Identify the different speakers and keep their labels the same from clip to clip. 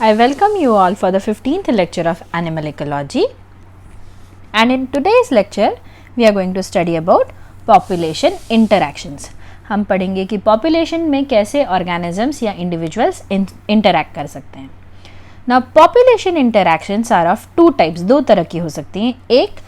Speaker 1: I welcome you all for the 15th lecture of Animal Ecology, and in today's lecture we are going to study about population interactions. हम पढ़ेंगे कि population में कैसे organisms या individuals interact कर सकते हैं. Now population interactions are of two types, दो तरह की हो सकती हैं. एक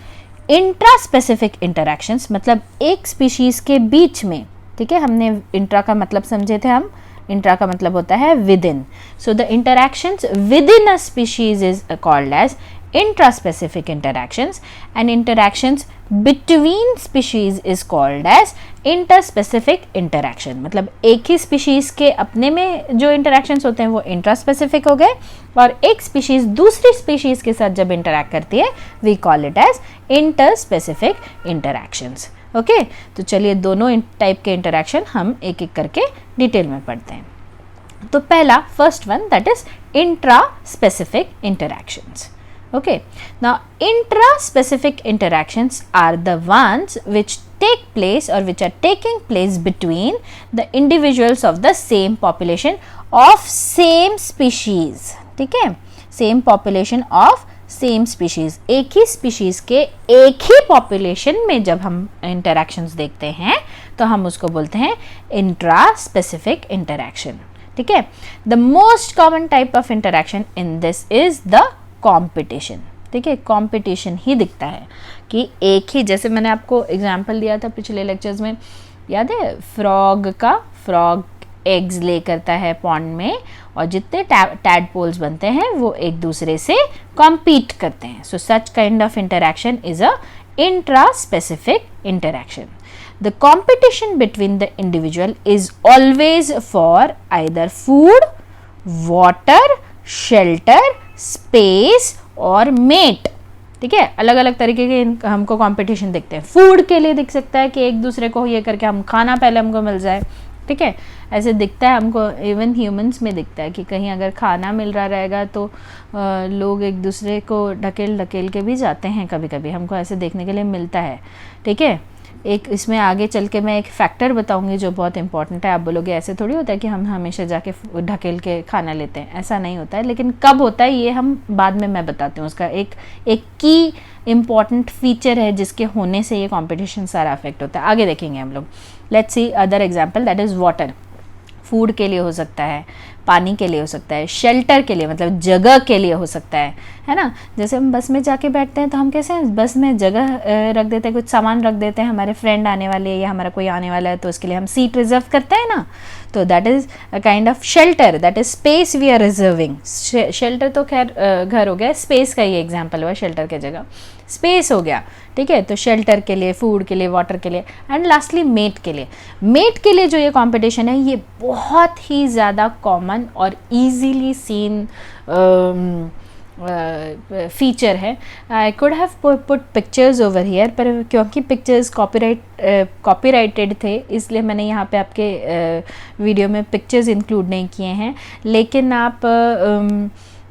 Speaker 1: इंट्रास्पेसिफिक इंटरैक्शंस, मतलब एक स्पीशीज़ के बीच में, ठीक है. हमने इंट्रा का मतलब समझे थे हम. इंट्रा का मतलब होता है within. So the interactions within a species is called as intraspecific interactions, and interactions between species is called as interspecific interaction. मतलब एक ही स्पीशीज के अपने में जो इंटरैक्शंस होते हैं वो इंट्रास्पेसिफिक हो गए, और एक स्पीशीज दूसरी स्पीशीज के साथ जब इंटरैक्ट करती है we call it as interspecific interactions. Okay, तो चलिए दोनों टाइप के इंटरैक्शन हम एक एक करके डिटेल में पढ़ते हैं. तो पहला, first one, that is intra specific interactions. Okay, now intra-specific interactions are the ones which take place or which are taking place between the individuals of the same population of same species. ठीक है, same population of same species. एक ही species के एक ही population में जब हम interactions देखते हैं तो हम उसको बोलते हैं intra-specific interaction. ठीक है, the most common type of interaction in this is the competition. ठीक है, कंपटीशन ही दिखता है कि एक ही, जैसे मैंने आपको एग्जांपल दिया था पिछले लेक्चर्स में, याद है, फ्रॉग एग्स ले करता है पॉन्ड में, और जितने टैडपोल्स बनते हैं वो एक दूसरे से कॉम्पीट करते हैं. So such kind of interaction is a intra specific interaction. The competition between the individual is always for either food, water, shelter, space और मेट. ठीक है, अलग अलग तरीके के हमको कंपटीशन दिखते हैं. फूड के लिए दिख सकता है कि एक दूसरे को ये करके हम खाना पहले हमको मिल जाए. ठीक है, ऐसे दिखता है हमको. इवन ह्यूमंस में दिखता है कि कहीं अगर खाना मिल रहा रहेगा तो लोग एक दूसरे को ढकेल के भी जाते हैं. कभी कभी हमको ऐसे देखने के लिए मिलता है. ठीक है, एक इसमें आगे चल के मैं एक फैक्टर बताऊंगी जो बहुत इंपॉर्टेंट है. आप बोलोगे ऐसे थोड़ी होता है कि हम हमेशा जाके ढकेल के खाना लेते हैं, ऐसा नहीं होता है. लेकिन कब होता है ये हम बाद में मैं बताती हूँ. उसका एक की इम्पॉर्टेंट फीचर है जिसके होने से ये कॉम्पिटिशन सारा अफेक्ट होता है. आगे देखेंगे हम लोग. Let's see other example, that is water. Food के लिए हो सकता है, पानी के लिए हो सकता है, शेल्टर के लिए मतलब जगह के लिए हो सकता है ना. जैसे हम बस में जाके बैठते हैं तो हम कैसे बस में जगह रख देते हैं, कुछ सामान रख देते हैं, हमारे फ्रेंड आने वाले या हमारा कोई आने वाला है तो उसके लिए हम सीट रिजर्व करते हैं ना. तो that is a kind of shelter, that is space we are reserving. Shelter तो खैर घर हो गया, स्पेस का ये एग्जाम्पल हुआ. शेल्टर की जगह स्पेस हो गया. ठीक है, तो शेल्टर के लिए, फूड के लिए, वाटर के लिए, एंड लास्टली मेट के लिए. मेट के लिए जो ये कंपटीशन है ये बहुत ही ज़्यादा कॉमन और इजीली सीन फीचर है. I could have put pictures over here, पर क्योंकि पिक्चर्स कॉपीराइटेड थे इसलिए मैंने यहाँ पे आपके वीडियो में पिक्चर्स इंक्लूड नहीं किए हैं. लेकिन आप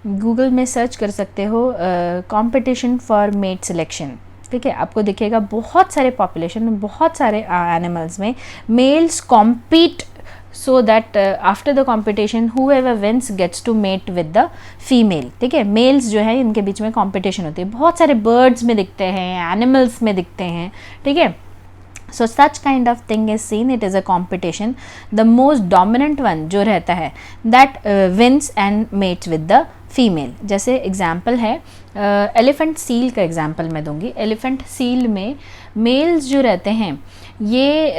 Speaker 1: गूगल में सर्च कर सकते हो कंपटीशन फॉर मेट सिलेक्शन. ठीक है, आपको दिखेगा बहुत सारे पॉपुलेशन में, बहुत सारे एनिमल्स में males compete so that after the competition whoever wins gets to mate with the female. ठीक है, मेल्स जो है इनके बीच में कंपटीशन होती है. बहुत सारे बर्ड्स में दिखते हैं, एनिमल्स में दिखते हैं. ठीक है, so such kind of thing is seen. It is a competition. The most dominant one जो रहता है that wins and mates with the female. जैसे एग्जाम्पल है एलिफेंट सील का एग्जाम्पल मैं दूंगी. एलिफेंट सील में मेल्स जो रहते हैं ये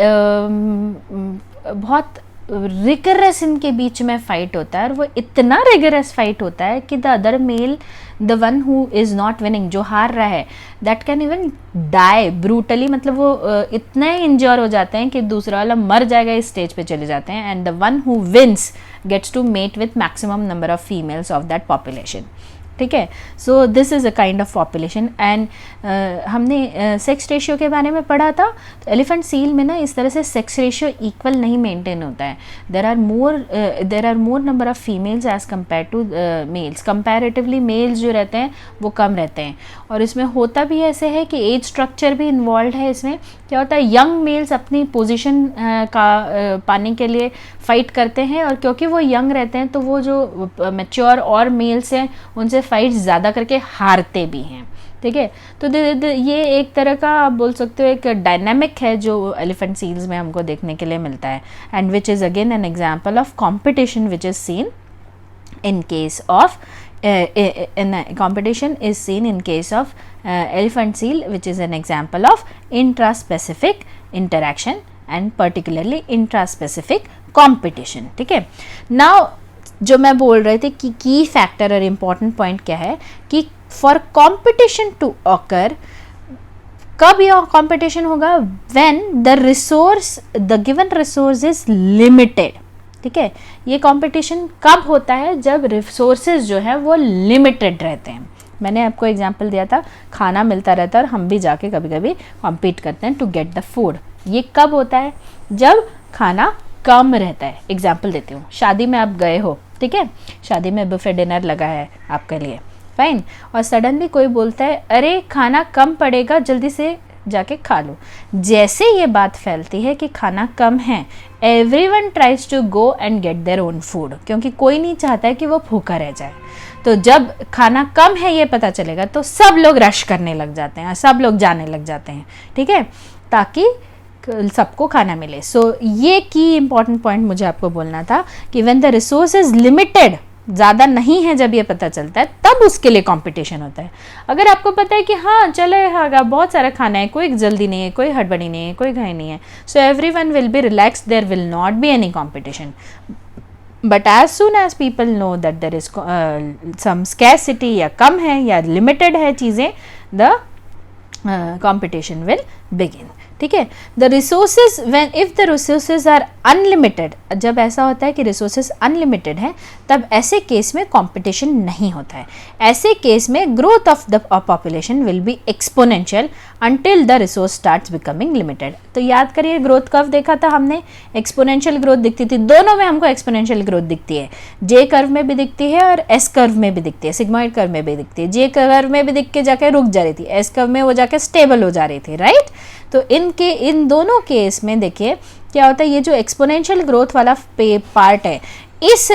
Speaker 1: बहुत रिगरस इनके बीच में फाइट होता है, और वो इतना रिगरस फाइट होता है कि the other male, the one who is not winning, जो हार रहा है, that can even die brutally. मतलब वो इतने इंजर हो जाते हैं कि दूसरा वाला मर जाएगा, इस स्टेज पे चले जाते हैं. And the one who wins gets to mate with maximum number of females of that population. ठीक है. So this is a kind of population. And हमने सेक्स रेशियो के बारे में पढ़ा था. तो एलिफेंट सील में ना इस तरह से सेक्स रेशियो इक्वल नहीं मेंटेन होता है. There are more number of females as compare to males. Comparatively males जो रहते हैं वो कम रहते हैं. और इसमें होता भी ऐसे है कि एज स्ट्रक्चर भी इन्वॉल्व है. इसमें क्या होता है, यंग मेल्स अपनी पोजीशन पाने के लिए फाइट करते हैं, और क्योंकि वो यंग रहते हैं तो वो जो मैच्योर और मेल्स हैं उनसे फाइट ज़्यादा करके हारते भी हैं. ठीक है. तो ये एक तरह का आप बोल सकते हो एक डायनामिक है जो एलिफेंट सील्स में हमको देखने के लिए मिलता है. And which is again an example of competition which is scene in case of competition is seen in case of elephant seal, which is an example of intraspecific interaction and particularly intraspecific competition. ठीक है. Now जो मैं बोल रहे थे कि की factor और इम्पॉर्टेंट पॉइंट क्या है कि फॉर कॉम्पिटिशन टू ऑकर, कब यह कॉम्पिटिशन होगा, when the given resource is limited. ठीक है. ये कंपटीशन कब होता है, जब रिसोर्सेज जो है वो लिमिटेड रहते हैं. मैंने आपको एग्जांपल दिया था, खाना मिलता रहता है और हम भी जाके कभी कभी कॉम्पीट करते हैं टू गेट द फूड. ये कब होता है, जब खाना कम रहता है. एग्जांपल देती हूँ, शादी में आप गए हो, ठीक है, शादी में बुफे डिनर लगा है आपके लिए, फाइन, और सडनली कोई बोलता है अरे खाना कम पड़ेगा, जल्दी से जाके खा लो. जैसे ये बात फैलती है कि खाना कम है, everyone tries to go and get their own food, क्योंकि कोई नहीं चाहता है कि वो भूखा रह जाए. तो जब खाना कम है ये पता चलेगा तो सब लोग रश करने लग जाते हैं, सब लोग जाने लग जाते हैं. ठीक है, ताकि सबको खाना मिले. सो ये की इंपॉर्टेंट पॉइंट मुझे आपको बोलना था कि when the resource is limited, ज़्यादा नहीं है, जब ये पता चलता है तब उसके लिए कंपटीशन होता है. अगर आपको पता है कि हाँ चलेगा, बहुत सारा खाना है, कोई जल्दी नहीं है, कोई हड़बड़ी नहीं है, कोई घाई नहीं है, so everyone will be relaxed, there will not be any competition. But as soon as people know that there is some scarcity, या कम है या लिमिटेड है चीज़ें, द कंपटीशन विल बिगिन. ठीक है. The resources, when if the resources are unlimited, जब ऐसा होता है कि रिसोर्सेज अनलिमिटेड है, तब ऐसे केस में कंपटीशन नहीं होता है. ऐसे केस में growth of the population will be exponential until the resource starts becoming limited. तो याद करिए, ग्रोथ कर्व देखा था हमने, एक्सपोनेंशियल ग्रोथ दिखती थी. दोनों में हमको एक्सपोनेंशियल ग्रोथ दिखती है. जे कर्व में भी दिखती है और एस कर्व में भी दिखती है, सिग्मॉइड कर्व में भी दिखती है. जे कर्व में भी दिख के जाके रुक जा रही थी, एस कर्व में वो जाके स्टेबल हो जा रही थी, राइट. तो इन दोनों केस में देखिए क्या होता है, ये जो एक्सपोनेंशियल ग्रोथ वाला पार्ट है, इस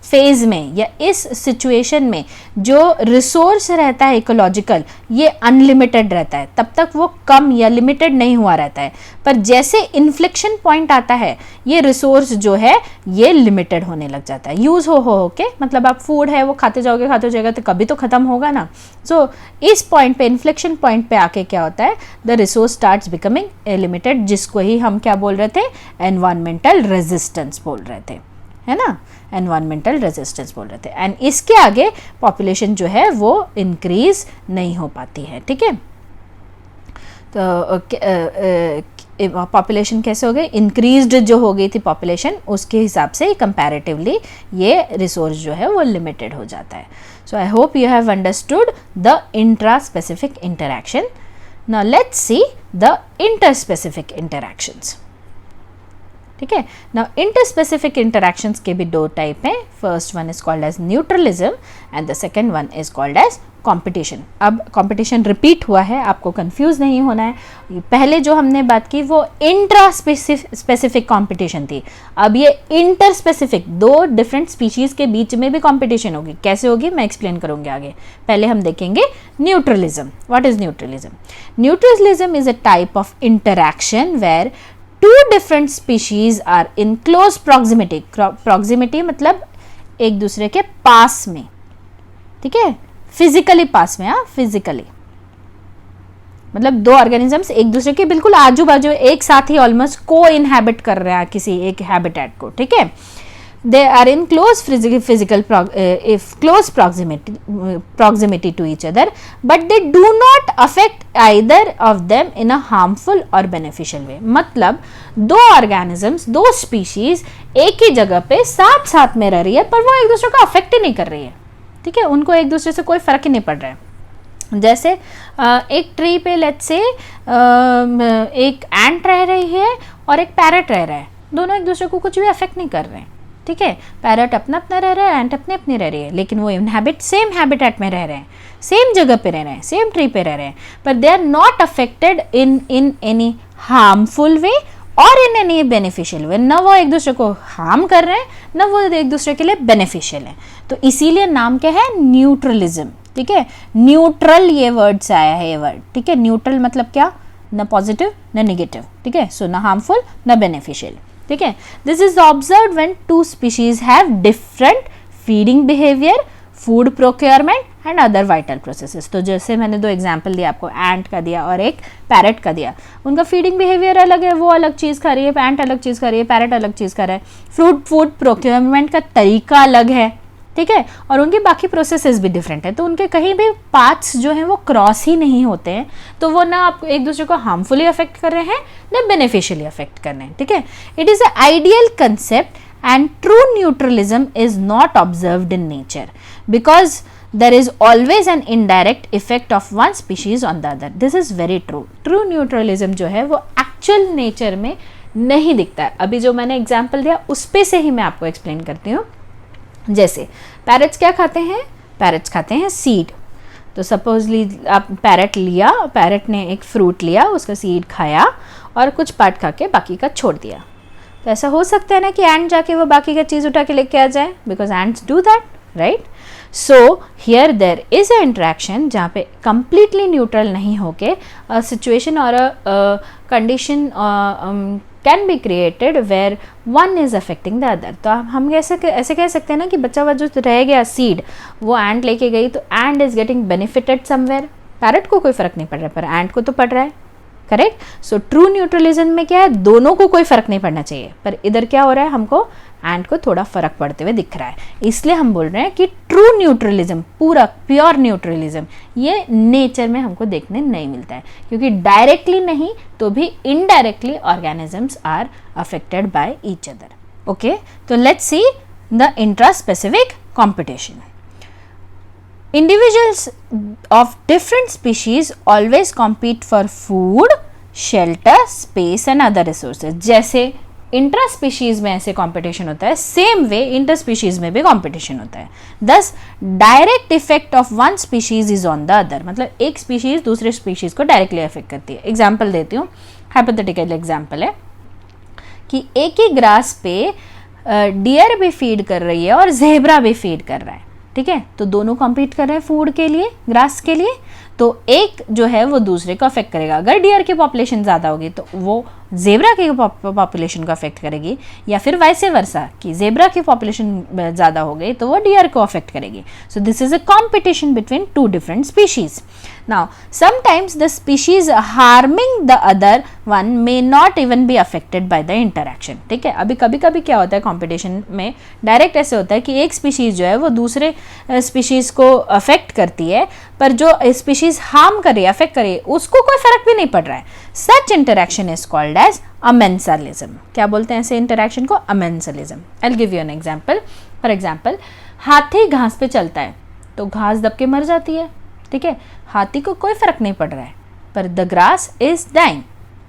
Speaker 1: फेज में या इस सिचुएशन में जो रिसोर्स रहता है इकोलॉजिकल, ये अनलिमिटेड रहता है, तब तक वो कम या लिमिटेड नहीं हुआ रहता है. पर जैसे इन्फ्लेक्शन पॉइंट आता है, ये रिसोर्स जो है ये लिमिटेड होने लग जाता है. यूज़ हो के, मतलब आप फूड है वो खाते जाओगे तो कभी तो ख़त्म होगा ना. सो इस पॉइंट पे, इन्फ्लेक्शन पॉइंट पे आके क्या होता है, the resource starts becoming limited, जिसको ही हम क्या बोल रहे थे, एनवायरमेंटल रेजिस्टेंस बोल रहे थे, है ना, एनवायरमेंटल रेजिस्टेंस बोल रहे थे. एंड इसके आगे पॉपुलेशन जो है वो इंक्रीज नहीं हो पाती है. ठीक है. तो पॉपुलेशन कैसे हो गई, इंक्रीज्ड जो हो गई थी पॉपुलेशन, उसके हिसाब से कंपैरेटिवली ये रिसोर्स जो है वो लिमिटेड हो जाता है. So I hope you have understood the intra specific interaction. Now let's see the interspecific interactions. ठीक है. नाउ इंटरस्पेसिफिक इंटरैक्शंस के भी दो टाइप हैं. First one is called as neutralism and the second one is called as competition. अब competition repeat हुआ है, आपको कंफ्यूज नहीं होना है. पहले जो हमने बात की वो इंट्रा स्पेसिफिक कंपटीशन थी. अब ये इंटर स्पेसिफिक, दो डिफरेंट स्पीशीज के बीच में भी कंपटीशन होगी. कैसे होगी मैं एक्सप्लेन करूंगी आगे. पहले हम देखेंगे neutralism. What is neutralism? Neutralism is a type of interaction where two different species are in close proximity. proximity मतलब एक दूसरे के पास में, ठीक है, फिजिकली पास में. हाँ, फिजिकली मतलब दो ऑर्गेनिजम्स एक दूसरे के बिल्कुल आजू बाजू एक साथ ही ऑलमोस्ट को इनहैबिट कर रहे हैं किसी एक हैबिटेट को. ठीक है. they are in close close proximity to each other, but they do not affect either of them in a harmful or beneficial way. मतलब दो ऑर्गेनिजम्स, दो स्पीशीज एक ही जगह पे साथ साथ में रह रही है, पर वो एक दूसरे को अफेक्ट ही नहीं कर रही है. ठीक है, उनको एक दूसरे से कोई फ़र्क ही नहीं पड़ रहा है। जैसे एक ट्री पे लेट्स से एक एंट रह रही है और एक पैरट रह रहा है, दोनों एक दूसरे को कुछ भी अफेक्ट नहीं कर रहे हैं, ठीक है। पैरट अपना अपना रह रहा है, एंट अपने अपने रह रही है, लेकिन वो सेम हैबिटेट में रह रहे हैं, सेम जगह पे रह रहे हैं, सेम ट्री पे रह रहे हैं, पर they are not affected in any harmful way और इन एनी बेनिफिशियल वे। न वो एक दूसरे को हार्म कर रहे हैं, न वो एक दूसरे के लिए बेनिफिशियल है। तो इसीलिए नाम क्या है, न्यूट्रलिज्म, ठीक है। न्यूट्रल ये वर्ड से आया है, ये वर्ड, ठीक है। न्यूट्रल मतलब क्या, न पॉजिटिव न नेगेटिव, ठीक है। सो न हार्मफुल न बेनिफिशियल, ठीक है। This is observed when two species have different feeding behaviour, food procurement and other vital processes. तो जैसे मैंने दो एग्जाम्पल दिया आपको, एंट का दिया और एक पैरट का दिया, उनका फीडिंग बिहेवियर अलग है, वो अलग चीज़ खा रही है, एंट अलग चीज़ खा रही है, पैरट अलग चीज़ खा रहा है, फूड प्रोक्योरमेंट का तरीका अलग है, ठीक है, और उनके बाकी प्रोसेसेस भी डिफरेंट है। तो उनके कहीं भी पाथ्स जो हैं वो क्रॉस ही नहीं होते हैं, तो वो ना आप एक दूसरे को हार्मफुली अफेक्ट कर रहे हैं ना बेनिफिशियली अफेक्ट कर रहे हैं, ठीक है। It is a ideal concept and true neutralism is not observed in nature because there is always an indirect effect of one species on the other. This is very true. True neutralism जो है वो actual nature में नहीं दिखता है। अभी जो मैंने एग्जाम्पल दिया उस पे से ही मैं आपको एक्सप्लेन करती हूँ। जैसे पैरट्स क्या खाते हैं, पैरट्स खाते हैं सीड। तो सपोजली आप पैरट ने एक फ्रूट लिया, उसका सीड खाया और कुछ पार्ट खा के बाकी का छोड़ दिया। तो ऐसा हो सकता है ना कि एंट जाके वो बाकी का चीज़ उठा के लेके आ जाए, because ants do that, right. So here there is a interaction जहाँ पे कंप्लीटली न्यूट्रल नहीं होके सिचुएशन और condition can be created where one is affecting the other. तो हम ऐसे कह सकते हैं ना कि बच्चा जो रह गया सीड, वो एंट लेके गई तो ant is getting benefited somewhere. Parrot को कोई फर्क नहीं पड़ रहा है पर एंट को तो पड़ रहा है, करेक्ट। सो ट्रू न्यूट्रलिज्म में क्या है, दोनों को कोई फर्क नहीं पड़ना चाहिए, पर इधर क्या हो रहा है, हमको एंट को थोड़ा फर्क पड़ते हुए दिख रहा है। इसलिए हम बोल रहे हैं कि ट्रू न्यूट्रलिज्म, पूरा प्योर न्यूट्रलिज्म, ये नेचर में हमको देखने नहीं मिलता है, क्योंकि डायरेक्टली नहीं तो भी indirectly organisms are affected by each other. Okay, तो let's see the intra specific competition. Individuals of different species always compete for food, shelter, space and other resources. जैसे इंट्रा स्पीशीज में ऐसे कंपटीशन होता है, same way inter species में भी competition होता है। दस direct effect of one species is on the other, मतलब एक स्पीशीज दूसरे स्पीशीज को डायरेक्टली अफेक्ट करती है। एग्जाम्पल देती हूँ, हाइपोथेटिकल एग्जाम्पल है कि एक ही ग्रास पे डियर भी फीड कर रही है और जेब्रा भी फीड कर रहा है, ठीक है। तो दोनों कम्पीट कर रहे हैं फूड के लिए, ग्रास के लिए। तो एक जो है वो दूसरे को अफेक्ट करेगा। अगर डियर की पॉपुलेशन ज़्यादा होगी तो वो जेब्रा की पॉपुलेशन को अफेक्ट करेगी, या फिर वैसे वर्सा कि जेब्रा की पॉपुलेशन ज़्यादा हो गई तो वो डियर को अफेक्ट करेगी। So this is a competition between two different species. Now sometimes the species harming the other one may not even be affected by the interaction, ठीक है। अभी कभी कभी क्या होता है कॉम्पिटिशन में, डायरेक्ट ऐसे होता है कि एक स्पीशीज जो है वो दूसरे स्पीशीज को अफेक्ट करती है, पर जो स्पीशीज हार्म कर रही है, अफेक्ट कर रही है, उसको कोई फर्क भी नहीं पड़ रहा है। Such interaction is called as amensalism. क्या बोलते हैं ऐसे इंटरैक्शन को? Amensalism. I will give you an example. For example, हाथी घास पे चलता है तो घास दब के मर जाती है, ठीक है। हाथी को कोई फर्क नहीं पड़ रहा है, पर द ग्रास इज डाइंग,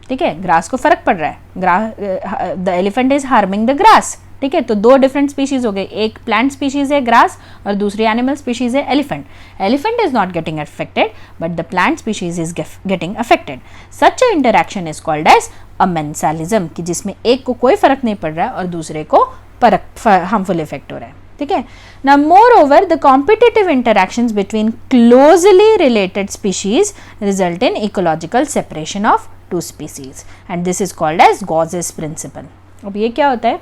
Speaker 1: ठीक है। ग्रास को फर्क पड़ रहा है, the elephant is harming the grass, ठीक है। तो दो डिफरेंट स्पीशीज हो गए, एक प्लांट स्पीशीज है ग्रास और दूसरी एनिमल स्पीशीज है elephant. Elephant is not getting affected but the plant species is getting affected. Such a interaction is called as amensalism, कि जिसमें एक को कोई फर्क नहीं पड़ रहा है और दूसरे को हार्मफुल इफेक्ट हो रहा है, ठीक है। Now moreover the competitive interactions between closely related species result in ecological separation of two species and this is called as Gauss's principle। अब ये क्या होता है,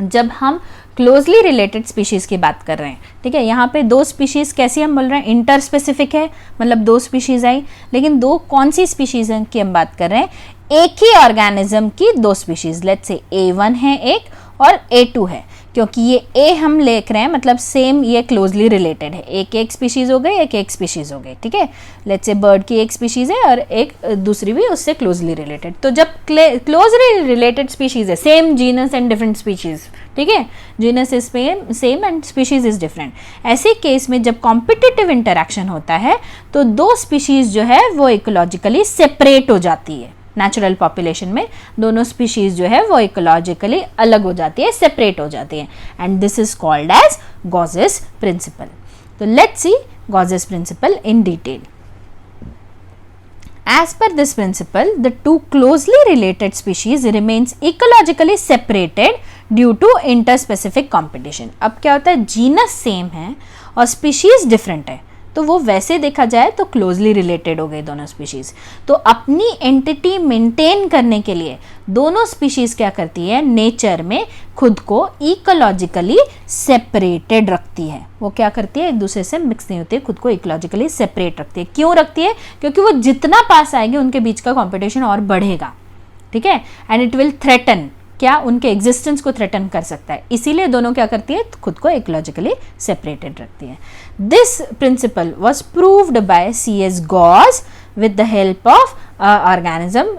Speaker 1: जब हम क्लोजली रिलेटेड स्पीशीज़ की बात कर रहे हैं, ठीक है। यहाँ पे दो स्पीशीज़ कैसी हम बोल रहे हैं, इंटर स्पेसिफिक है, मतलब दो स्पीशीज़ आई, लेकिन दो कौन सी स्पीशीज़ की हम बात कर रहे हैं, एक ही ऑर्गेनिज्म की दो स्पीशीज़, लेट्स से A1 है एक और A2 है। क्योंकि ये ए हम देख रहे हैं मतलब सेम ये क्लोजली रिलेटेड है, एक स्पीशीज़ हो गई, एक स्पीशीज़ हो गई, ठीक है। लेट्स से बर्ड की एक स्पीशीज़ है और एक दूसरी भी उससे क्लोजली रिलेटेड। तो जब क्लोजली रिलेटेड स्पीशीज़ है, same genus and different species, ठीक है, genus is same and species is different, ऐसे केस में जब कॉम्पिटिटिव इंटरैक्शन होता है तो दो स्पीशीज जो है वो इकोलॉजिकली सेपरेट हो जाती है। नेचुरल पॉपुलेशन में दोनों स्पीशीज जो है वो इकोलॉजिकली अलग हो जाती है, सेपरेट हो जाती है, and this is called as Gause's principle. तो let's see Gause's principle in detail. As per this principle, the two closely related species remains ecologically separated due to interspecific competition. अब क्या होता है, जीनस सेम है और species different है, तो वो वैसे देखा जाए तो क्लोजली रिलेटेड हो गए दोनों स्पीशीज। तो अपनी एंटिटी मेंटेन करने के लिए दोनों स्पीशीज क्या करती है, नेचर में खुद को इकोलॉजिकली सेपरेटेड रखती है। वो क्या करती है, एक दूसरे से मिक्स नहीं होती है, खुद को इकोलॉजिकली सेपरेट रखती है। क्यों रखती है, क्योंकि वो जितना पास आएंगे उनके बीच का कॉम्पिटिशन और बढ़ेगा, ठीक है, एंड इट विल थ्रेटन, क्या उनके एग्जिस्टेंस को थ्रेटन कर सकता है, इसीलिए दोनों क्या करती है, खुद को इकोलॉजिकली सेपरेटेड रखती है। This principle was proved bye C.S. Gauss with the help of organism,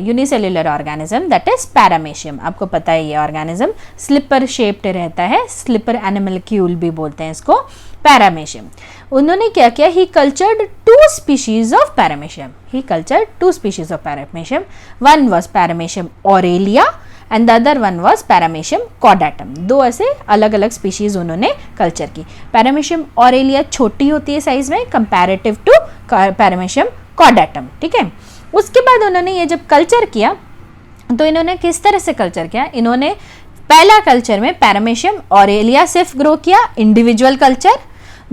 Speaker 1: unicellular organism that is paramecium। आपको पता है ये organism स्लिपर शेप्ड रहता है, स्लिपर एनिमलक्यूल भी बोलते हैं इसको, पैरामेशियम। उन्होंने क्या किया, he cultured two species of paramecium, he cultured two species of paramecium, one was paramecium aurelia and the other one was paramecium caudatum. दो ऐसे अलग अलग स्पीशीज उन्होंने कल्चर की। पैरामेशियम ऑरेलिया छोटी होती है साइज में कंपैरेटिव टू पैरामेशियम कॉडाटम, ठीक है। उसके बाद उन्होंने ये जब कल्चर किया तो इन्होंने किस तरह से कल्चर किया, इन्होंने पहला कल्चर में पैरामेशियम ऑरेलिया सिर्फ ग्रो किया, इंडिविजुअल कल्चर।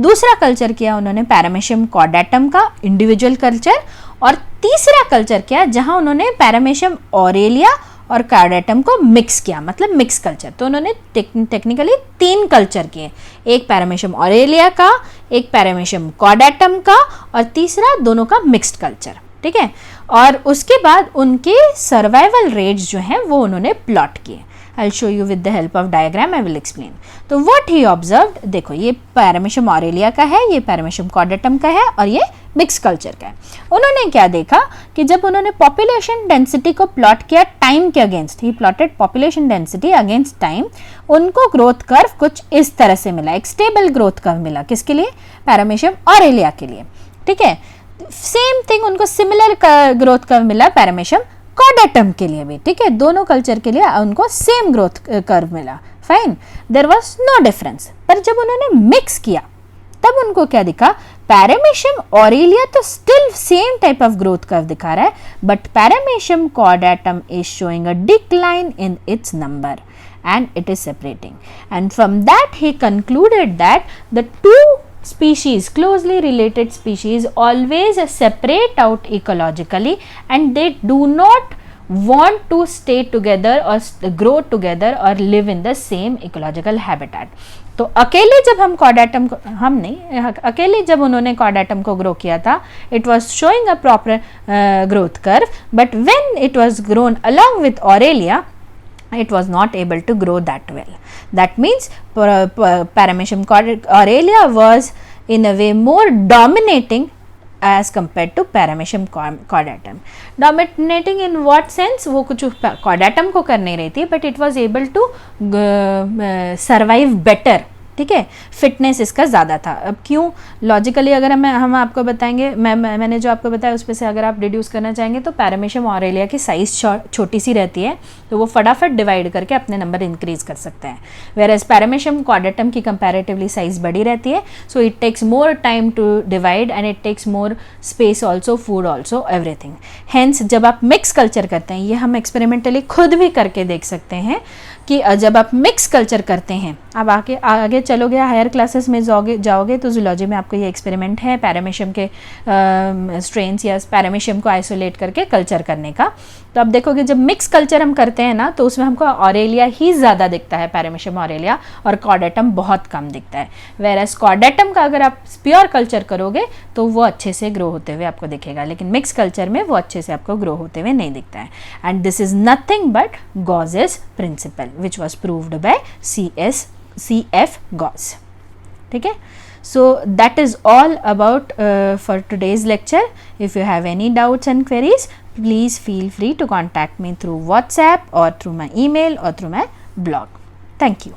Speaker 1: दूसरा कल्चर किया उन्होंने पैरामेशियम कॉडाटम का, इंडिविजुअल कल्चर। और तीसरा कल्चर किया जहां उन्होंने पैरामेशियम ऑरेलिया और कॉडाटम को मिक्स किया, मतलब मिक्स कल्चर। तो उन्होंने टेक्निकली 3 कल्चर किए, एक पैरामेशियम ऑरेलिया का, एक पैरामेशियम कॉडाटम का और तीसरा दोनों का मिक्स्ड कल्चर, ठीक है। और उसके बाद उनके सर्वाइवल रेट्स जो हैं वो उन्होंने प्लॉट किए। I'll show you with the help of diagram, I will explain। तो what he observed, देखो ये पैरामेशियम ऑरेलिया का है, ये पैरामेशियम कॉडाटम का है और ये मिक्स कल्चर का है। उन्होंने क्या देखा कि जब उन्होंने पॉपुलेशन डेंसिटी को प्लॉट किया टाइम के against, he plotted population density against time, उनको ग्रोथ कर्व कुछ इस तरह से मिला, एक स्टेबल ग्रोथ कर्व मिला। किसके लिए, पैरामेशियम ऑरेलिया के लिए, ठीक है। सेम थिंग उनको सिमिलर ग्रोथ कर्व मिला पैरामेशियम कॉडाटम के लिए भी, ठीक है। दोनों कल्चर के लिए उनको सेम ग्रोथ कर्व मिला, fine, there was no difference. पर जब उन्होंने मिक्स किया तब उनको क्या दिखा, पैरामेशियम ऑरेलिया तो still same type of growth curve दिखा रहा है, but paramecium caudatum is showing a decline in its number and it is separating, and from that he concluded that the two species, closely related species, always separate out ecologically and they do not want to stay together or grow together or live in the same ecological habitat। तो अकेले जब हम कॉडाटम को, हम नहीं, अकेले जब उन्होंने कॉडाटम को ग्रो किया था, it was showing a proper growth curve, but when it was grown along with Aurelia it was not able to grow that well. That means Paramecium aurelia was in a way more dominating as compared to Paramecium caudatum. Dominating in what sense? वो कुछ caudatum को कर नहीं रही थी, but it was able to survive better, ठीक है, fitness इसका ज़्यादा था। अब क्यों, लॉजिकली अगर हम आपको बताएंगे, मैंने जो आपको बताया उस पर से अगर आप डिड्यूस करना चाहेंगे तो पैरामेशियम ऑरेलिया की साइज़ छोटी सी रहती है, तो वो फटाफट डिवाइड करके अपने नंबर इंक्रीज कर सकते हैं, वेयरएज पैरामेशियम कॉडाटम की कंपैरेटिवली साइज़ बड़ी रहती है, so it takes more time to divide and it takes more space also, food also, everything. Hence जब आप मिक्स कल्चर करते हैं, ये हम एक्सपेरिमेंटली खुद भी करके देख सकते हैं कि जब आप मिक्स कल्चर करते हैं, अब आगे चलोगे हायर क्लासेस में जाओगे तो जूलॉजी में आपको ये एक्सपेरिमेंट है पैरामेशियम के स्ट्रेन्स या पैरामेशियम को आइसोलेट करके कल्चर करने का। तो अब देखोगे जब मिक्स कल्चर हम करते हैं ना, तो उसमें हमको ऑरेलिया ही ज़्यादा दिखता है, पैरामेशियम ऑरेलिया, और कॉडाटम बहुत कम दिखता है। वेरएज कॉडाटम का अगर आप प्योर कल्चर करोगे तो वो अच्छे से ग्रो होते हुए आपको दिखेगा, लेकिन मिक्स कल्चर में वो अच्छे से आपको ग्रो होते हुए नहीं दिखता है। And this is nothing but Gause's principle, which was proved by C.F. Gauss. ठीक है, so that is all about for today's lecture. If you have any doubts and queries, please feel free to contact me through WhatsApp or through my email or through my blog. Thank you.